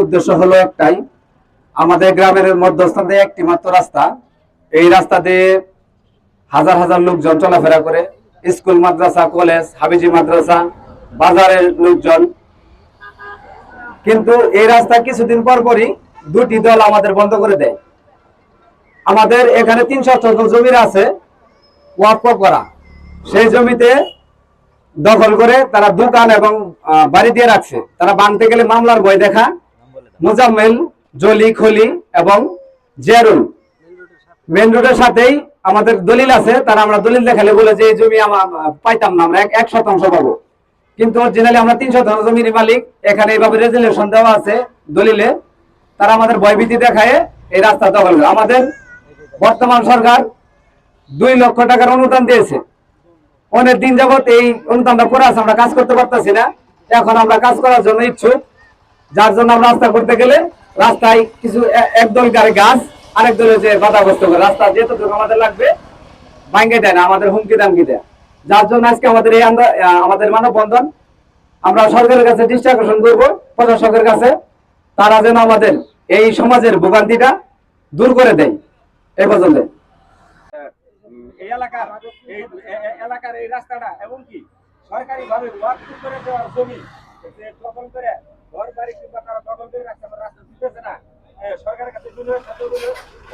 উদ্দেশ্য হলো একটাই, আমাদের গ্রামের মধ্যস্থান দিয়ে একটি মাত্র রাস্তা। এই রাস্তা দিয়ে হাজার হাজার লোকজন চলাফেরা করে, স্কুল, মাদ্রাসা, কলেজ, হাফিজি মাদ্রাসা, বাজারের লোকজন। কিন্তু এই রাস্তা কিছুদিন পর পরই দুটি দল আমাদের বন্ধ করে দেয়। আমাদের এখানে ৩০০ শতাংশ জমি আছে ওয়াকফ করা, সেই জমিতে দখল করে তারা দোকান এবং বাড়ি দিয়ে রাখছে। তারা বানতে গেলে মামলার ভয় দেখা। মুজাম্মেল, জলি, খলি এবং জিয়ারুল মেন রোডের সাথেই আমাদের দলিল আছে। তারা আমরা দলিল দেখালে বলে যে এই জমি আমরা পাইতাম না, আমরা ১% পাবো, কিন্তু অরিজিনালি আমরা ৩০০ জমির মালিক। এখানে এইভাবে রেজুলেশন দেওয়া আছে দলিলে। তারা আমাদের ভয়ভীতি দেখায় এই রাস্তা দখল করে। আমাদের বর্তমান সরকার ২ লক্ষ টাকার অনুদান দিয়েছে। অনেক দিন যাবত এই অনুদানটা করে আছে, আমরা কাজ করতে পারতেছি না। এখন আমরা কাজ করার জন্য ইচ্ছুক, যার জন্য আমরা রাস্তা করতে গেলে রাস্তায় কিছু একদল গাছ আরেক দলের যে বাধাগ্রস্ত করে রাস্তা যেহেতু আমাদের লাগবে ভাঙ্গে দেয় না, আমাদের হুমকি দামকি দেয়। যার জন্য আজকে আমাদের এই আমাদের মানববন্ধন। আমরা সরকারের কাছে দৃষ্টি আকর্ষণ করবো, প্রশাসকের কাছে, তারা যেন আমাদের এই সমাজের ভোগান্তিটা দূর করে দেয়। এই পর্যন্ত এই এলাকার এই রাস্তাটা এবং কি সরকারি ভাবে ওয়াকফ করে দেওয়ার জমি দখল করে ঘর বাড়ি কিংবা তারা দখল করে রাখতে রাস্তা দিতেছে না। সরকারের কাছে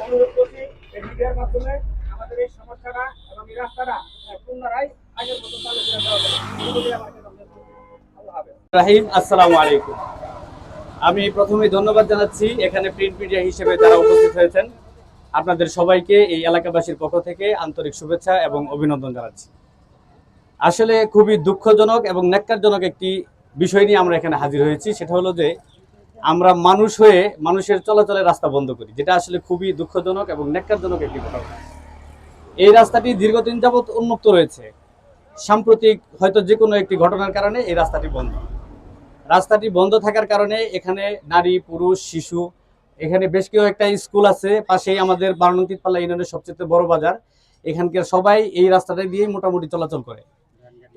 অনুরোধ করছি এই মিডিয়ার মাধ্যমে আমাদের এই সমস্যাটা এবং এই রাস্তাটা পুনরায় আগের মতো চালু করে দেওয়া হবে। রাহিম, আসসালামু আলাইকুম। আমি প্রথমেই ধন্যবাদ জানাচ্ছি এখানে প্রিন্ট মিডিয়া হিসেবে যারা উপস্থিত হয়েছেন। আপনাদের সবাইকে এই এলাকাবাসীর পক্ষ থেকে আন্তরিক শুভেচ্ছা এবং অভিনন্দন জানাচ্ছি। আসলে খুবই দুঃখজনক এবং ন্যাক্কারজনক একটি বিষয় নিয়ে আমরা এখানে হাজির হয়েছি। সেটা হলো যে আমরা মানুষ হয়ে মানুষের চলাচলের রাস্তা বন্ধ করি, যেটা আসলে খুবই দুঃখজনক এবং ন্যাক্কারজনক একটি ঘটনা। এই রাস্তাটি দীর্ঘদিন যাবৎ উন্মুক্ত রয়েছে। সাম্প্রতিক হয়তো যে কোনো একটি ঘটনার কারণে এই রাস্তাটি বন্ধ। রাস্তাটি বন্ধ থাকার কারণে এখানে নারী, পুরুষ, শিশু, এখানে বেশ কয়েকটা স্কুল আছে, পাশেই আমাদের ১২ নং তিতপাল্লা ইউনিয়নের সবচেয়ে বড় বাজার। এখানকার সবাই এই রাস্তাটা দিয়ে মোটামুটি চলাচল করে।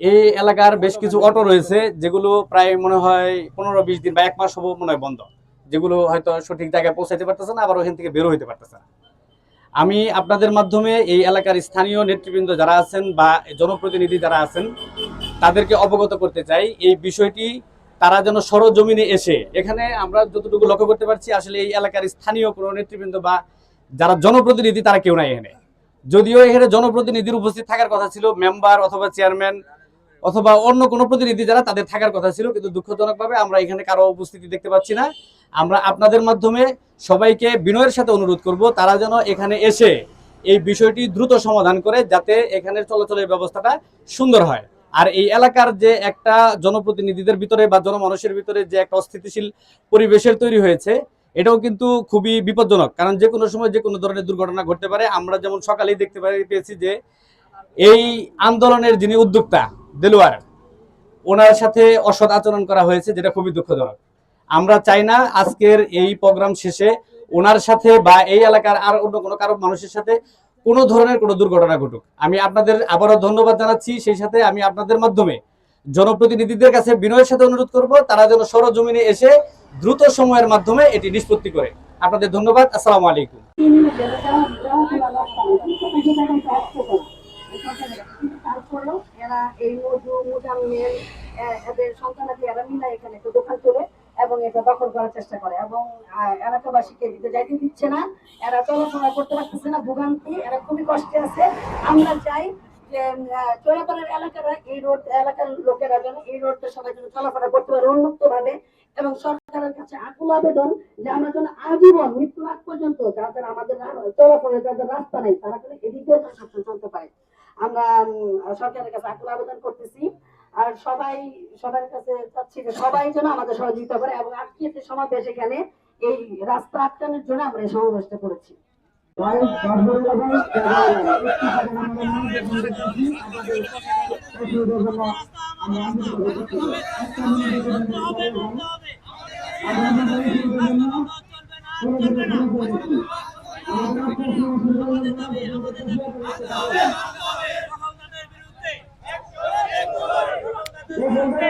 এই এলাকার বেশ কিছু অটো রয়েছে যেগুলো প্রায় মনে হয় ১৫-২০ দিন বা ১ মাস হবো মনে হয় বন্ধ, যেগুলো হয়তো সঠিক জায়গায় পৌঁছাইতে পারতেছে না, আবার ওখান থেকে বেরো হইতে পারতেছে না। আমি আপনাদের মাধ্যমে এই এলাকার স্থানীয় নেতৃবৃন্দ যারা আছেন বা জনপ্রতিনিধি যারা আছেন তাদেরকে অবগত করতে চাই এই বিষয়টি। তারা যেন সরজমিনে এসে, এখানে আমরা যতটুকু লক্ষ্য করতে পারছি আসলে এই এলাকার স্থানীয় কোনো নেতৃবৃন্দ বা যারা জনপ্রতিনিধি তারা কেউ নাই এখানে। যদিও এখানে জনপ্রতিনিধির উপস্থিত থাকার কথা ছিল, মেম্বার অথবা চেয়ারম্যান অথবা অন্য কোনো প্রতিনিধি যারা তাদের থাকার কথা ছিল, কিন্তু দুঃখজনকভাবে আমরা এখানে কারো উপস্থিতি দেখতে পাচ্ছি না। আমরা আপনাদের মাধ্যমে সবাইকে বিনয়ের সাথে অনুরোধ করব তারা যেন এখানে এসে এই বিষয়টি দ্রুত সমাধান করে, যাতে এখানে চলাচলের ব্যবস্থাটা সুন্দর হয়। আর এই এলাকার যে একটা জনপ্রতিনিধিদের ভিতরে বা জনমানুষের ভিতরে যে একটা অস্থিতিশীল পরিবেশের তৈরি হয়েছে, এটাও কিন্তু খুবই বিপজ্জনক। কারণ যে কোনো সময় যে কোনো ধরনের দুর্ঘটনা ঘটতে পারে। আমরা যেমন সকালেই দেখতে পেয়েছি যে এই আন্দোলনের যিনি উদ্যোক্তা দেলোয়ার, ওনার সাথে অসৎ আচরণ করা হয়েছে, যেটা খুবই দুঃখজনক। আমরা চাই না আজকের এই প্রোগ্রাম শেষে ওনার সাথে বা এই এলাকার আর অন্য কোনো কারো মানুষের সাথে কোনো ধরনের কোনো দুর্ঘটনা ঘটুক। আমি আপনাদের আবারও ধন্যবাদ জানাচ্ছি। সেই সাথে আমি আপনাদের মাধ্যমে জনপ্রতিনিধিদের কাছে বিনয়ের সাথে অনুরোধ করব তারা যেন সরজমিনে এসে দ্রুত সময়ের মাধ্যমে এটি নিষ্পত্তি করে। আপনাদের ধন্যবাদ। আসসালামু আলাইকুম। এবং এটা দখল করার চেষ্টা করে এবং এলাকাবাসীকে যাইতে দিচ্ছে না। এরা চলাফেরা করতে পারতেছে না, ভোগান্তি, এরা খুবই কষ্টে আছে। আমরা চাই যে চোরাপাড়ার এলাকারা এই রোড এলাকার লোকেরা যেন এই রোডটা সবাই যেন চলাফেরা করতে পারে উন্মুক্ত ভাবে, এবং সরকারের কাছে আকুল আবেদন যে আমরা যেন আজীবন মৃত্যু আগ পর্যন্ত যাদের আমাদের চলাফেরা যাদের রাস্তা নেই তারা যেন এদিক দিয়ে সবসময় চলতে পারে। আমরা সরকারের কাছে আকুল আবেদন করতেছি। আর সবার কাছে চাচ্ছি যে সবাই যেন আমাদের সহযোগিতা করে, এবং আজকে যে সমাবেশ এখানে এই রাস্তা আটকানোর জন্য আমরা এই সমাবেশটা করেছি। বিরুদ্ধে